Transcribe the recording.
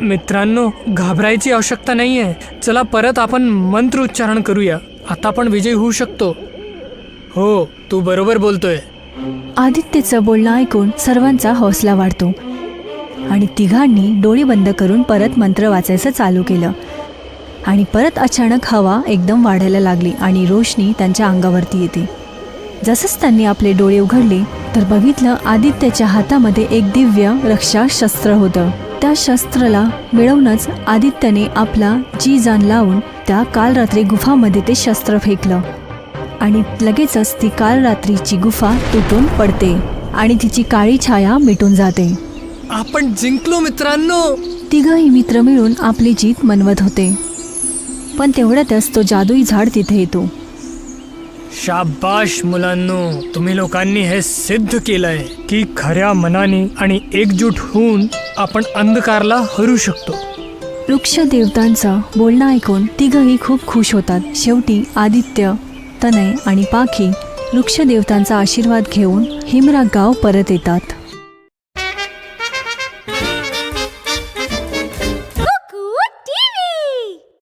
मित्रांनो, घाबरायची आवश्यकता नाहीये. चला परत आपण मंत्र उच्चारण करूया. आता आपण विजयी होऊ शकतो. हो, तू बरोबर बोलतोय. आदित्यचं बोलणं ऐकून सर्वांचा हौसला वाढतो आणि तिघांनी डोळे बंद करून परत मंत्र वाचायचं चालू केलं. आणि परत अचानक हवा एकदम वाढायला लागली आणि रोशनी त्यांच्या अंगावरती येते. जसंच त्यांनी आपले डोळे उघडले तर बघितलं आदित्यच्या हातामध्ये एक दिव्य रक्षाशस्त्र होतं. त्या शस्त्राला मिळवूनच आदित्यने आपला जी जान लावून त्या काल रात्री गुफामध्ये ते शस्त्र फेकलं आणि लगेचच ती काल रात्रीची गुफा तुटून पडते आणि तिची काळी छाया मिटून जाते. आपण जिंकलो मित्रांनो. तिघही मित्र मिळून आपली जीत मनवत होते. पण तेवढ्यातच तो जादुई झाड तिथे येतो. शाबाश मुलांनो, तुम्ही लोकांनी हे सिद्ध केलंय की खऱ्या मनाने आणि एकजूट होऊन आपण अंधकारला हरू शकतो. वृक्ष देवतांचं बोलणं ऐकून तिघही खूप खुश होतात. शेवटी आदित्य, तनय आणि पाखी वृक्ष देवतांचा आशीर्वाद घेऊन हिमराग गाव परत येतात.